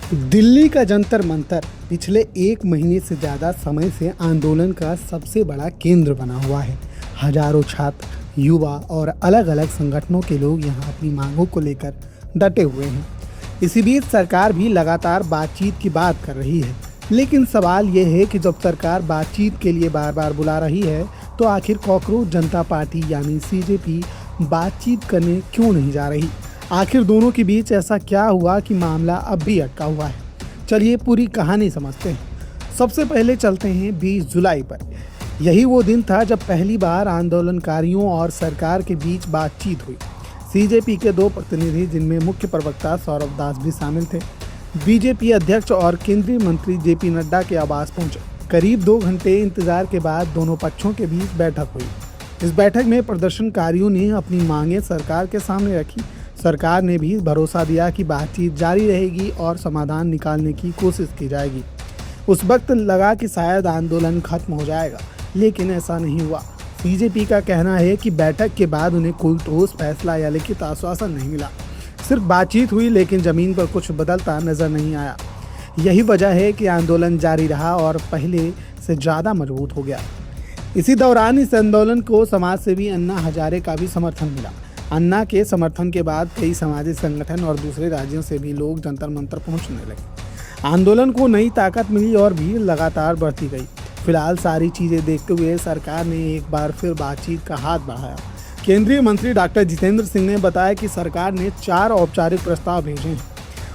दिल्ली का जंतर मंतर पिछले एक महीने से ज़्यादा समय से आंदोलन का सबसे बड़ा केंद्र बना हुआ है। हजारों छात्र, युवा और अलग अलग संगठनों के लोग यहाँ अपनी मांगों को लेकर डटे हुए हैं। इसी बीच सरकार भी लगातार बातचीत की बात कर रही है, लेकिन सवाल ये है कि जब सरकार बातचीत के लिए बार बार बुला रही है तो आखिर कॉकरोच जनता पार्टी यानी सीजेपी बातचीत करने क्यों नहीं जा रही? आखिर दोनों के बीच ऐसा क्या हुआ कि मामला अब भी अटका हुआ है? चलिए पूरी कहानी समझते हैं। सबसे पहले चलते हैं 20 जुलाई पर। यही वो दिन था जब पहली बार आंदोलनकारियों और सरकार के बीच बातचीत हुई। सीजेपी के दो प्रतिनिधि, जिनमें मुख्य प्रवक्ता सौरभ दास भी शामिल थे, बीजेपी अध्यक्ष और केंद्रीय मंत्री जेपी नड्डा के आवास पहुंचे। करीब 2 घंटे इंतजार के बाद दोनों पक्षों के बीच बैठक हुई। इस बैठक में प्रदर्शनकारियों ने अपनी मांगें सरकार के सामने रखी। सरकार ने भी भरोसा दिया कि बातचीत जारी रहेगी और समाधान निकालने की कोशिश की जाएगी। उस वक्त लगा कि शायद आंदोलन खत्म हो जाएगा, लेकिन ऐसा नहीं हुआ। सीजेपी का कहना है कि बैठक के बाद उन्हें कोई ठोस फैसला या लिखित आश्वासन नहीं मिला। सिर्फ बातचीत हुई, लेकिन जमीन पर कुछ बदलता नजर नहीं आया। यही वजह है कि आंदोलन जारी रहा और पहले से ज़्यादा मजबूत हो गया। इसी दौरान इस आंदोलन को समाजसेवी अन्ना हजारे का भी समर्थन मिला। अन्ना के समर्थन के बाद कई सामाजिक संगठन और दूसरे राज्यों से भी लोग जंतर मंतर पहुंचने लगे। आंदोलन को नई ताकत मिली और भीड़ लगातार बढ़ती गई। फिलहाल सारी चीज़ें देखते हुए सरकार ने एक बार फिर बातचीत का हाथ बढ़ाया। केंद्रीय मंत्री डॉक्टर जितेंद्र सिंह ने बताया कि सरकार ने 4 औपचारिक प्रस्ताव भेजे हैं।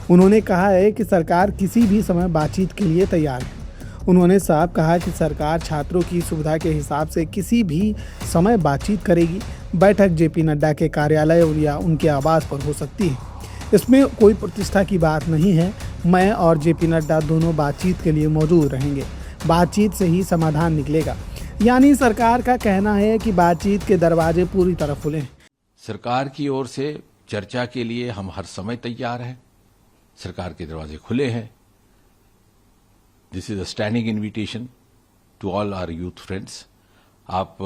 उन्होंने कहा है कि सरकार किसी भी समय बातचीत के लिए तैयार है। उन्होंने साफ कहा कि सरकार छात्रों की सुविधा के हिसाब से किसी भी समय बातचीत करेगी। बैठक जेपी नड्डा के कार्यालय या उनके आवास पर हो सकती है। इसमें कोई प्रतिष्ठा की बात नहीं है। मैं और जेपी नड्डा दोनों बातचीत के लिए मौजूद रहेंगे। बातचीत से ही समाधान निकलेगा। यानी सरकार का कहना है कि बातचीत के दरवाजे पूरी तरह खुले हैं। सरकार की ओर से चर्चा के लिए हम हर समय तैयार हैं। सरकार के दरवाजे खुले हैं। This is a standing invitation to all our youth friends. आप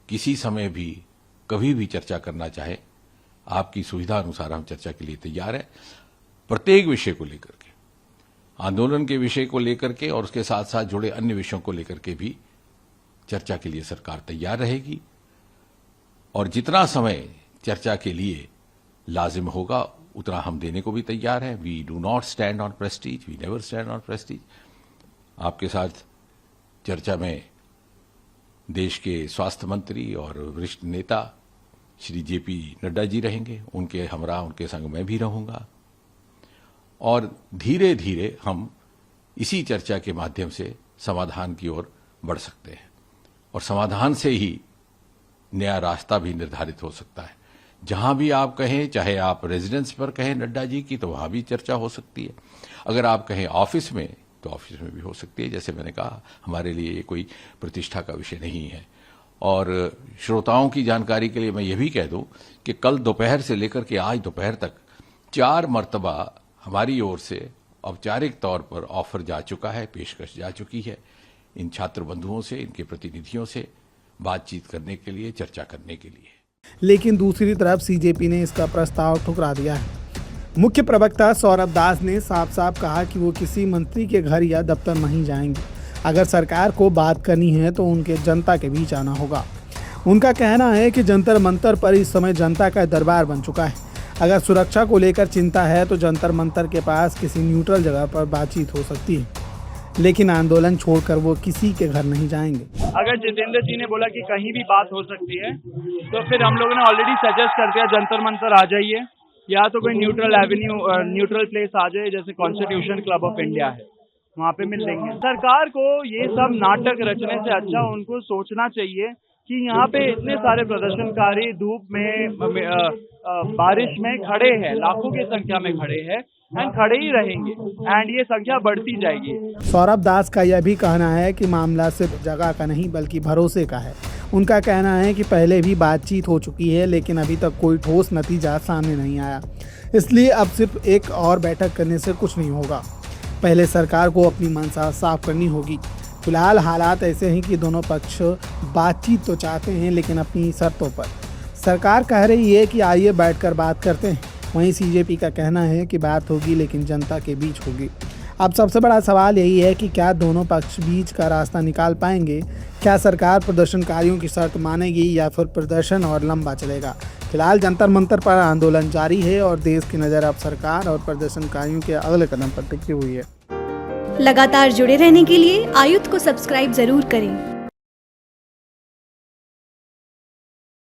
किसी समय भी कभी भी चर्चा करना चाहे, आपकी सुविधा अनुसार हम चर्चा के लिए तैयार हैं। प्रत्येक विषय को लेकर के, आंदोलन के विषय को लेकर के और उसके साथ साथ जुड़े अन्य विषयों को लेकर के भी चर्चा के लिए सरकार तैयार रहेगी। और जितना समय चर्चा के लिए लाजिम होगा उतना हम देने को भी तैयार हैं। We do not stand on prestige, we never stand on prestige. आपके साथ चर्चा में देश के स्वास्थ्य मंत्री और वरिष्ठ नेता श्री जेपी नड्डा जी रहेंगे। उनके हमरा उनके संग मैं भी रहूंगा और धीरे धीरे हम इसी चर्चा के माध्यम से समाधान की ओर बढ़ सकते हैं और समाधान से ही नया रास्ता भी निर्धारित हो सकता है। जहां भी आप कहें, चाहे आप रेजिडेंस पर कहें नड्डा जी की, तो वहां भी चर्चा हो सकती है। अगर आप कहें ऑफिस में, तो ऑफिस में भी हो सकती है। जैसे मैंने कहा, हमारे लिए ये कोई प्रतिष्ठा का विषय नहीं है। और श्रोताओं की जानकारी के लिए मैं ये भी कह दूं कि कल दोपहर से लेकर के आज दोपहर तक 4 मर्तबा हमारी ओर से औपचारिक तौर पर ऑफर जा चुका है, पेशकश जा चुकी है इन छात्र बंधुओं से, इनके प्रतिनिधियों से बातचीत करने के लिए, चर्चा करने के लिए। लेकिन दूसरी तरफ सीजेपी ने इसका प्रस्ताव ठुकरा दिया है। मुख्य प्रवक्ता सौरभ दास ने साफ साफ कहा कि वो किसी मंत्री के घर या दफ्तर नहीं जाएंगे। अगर सरकार को बात करनी है तो उनके जनता के बीच आना होगा। उनका कहना है कि जंतर मंतर पर इस समय जनता का दरबार बन चुका है। अगर सुरक्षा को लेकर चिंता है तो जंतर मंतर के पास किसी न्यूट्रल जगह पर बातचीत हो सकती है, लेकिन आंदोलन छोड़कर वो किसी के घर नहीं जाएंगे। अगर जितेंद्र जी ने बोला कि कहीं भी बात हो सकती है, तो फिर हम लोगों ने ऑलरेडी सजेस्ट कर दिया जंतर मंतर आ जाइए, या तो कोई न्यूट्रल एवेन्यू, न्यूट्रल प्लेस आ जाए, जैसे कॉन्स्टिट्यूशन क्लब ऑफ इंडिया है, वहाँ पे मिल लेंगे। सरकार को ये सब नाटक रचने से अच्छा उनको सोचना चाहिए कि यहाँ पे इतने सारे प्रदर्शनकारी धूप में, बारिश में खड़े हैं, लाखों की संख्या में खड़े हैं एंड खड़े ही रहेंगे एंड ये संख्या बढ़ती जाएगी। सौरभ दास का यह भी कहना है कि मामला सिर्फ जगह का नहीं बल्कि भरोसे का है। उनका कहना है कि पहले भी बातचीत हो चुकी है, लेकिन अभी तक कोई ठोस नतीजा सामने नहीं आया। इसलिए अब सिर्फ एक और बैठक करने से कुछ नहीं होगा। पहले सरकार को अपनी मंशा साफ करनी होगी। फिलहाल हालात ऐसे हैं कि दोनों पक्ष बातचीत तो चाहते हैं, लेकिन अपनी शर्तों पर। सरकार कह रही है कि आइए बैठकर बात करते हैं, वहीं CJP का कहना है कि बात होगी लेकिन जनता के बीच होगी। अब सबसे बड़ा सवाल यही है कि क्या दोनों पक्ष बीच का रास्ता निकाल पाएंगे? क्या सरकार प्रदर्शनकारियों की शर्त मानेगी या फिर प्रदर्शन और लंबा चलेगा? फिलहाल जंतर मंतर पर आंदोलन जारी है और देश की नज़र अब सरकार और प्रदर्शनकारियों के अगले कदम पर टिकी हुई है। लगातार जुड़े रहने के लिए आयुक्त को सब्सक्राइब जरूर करें।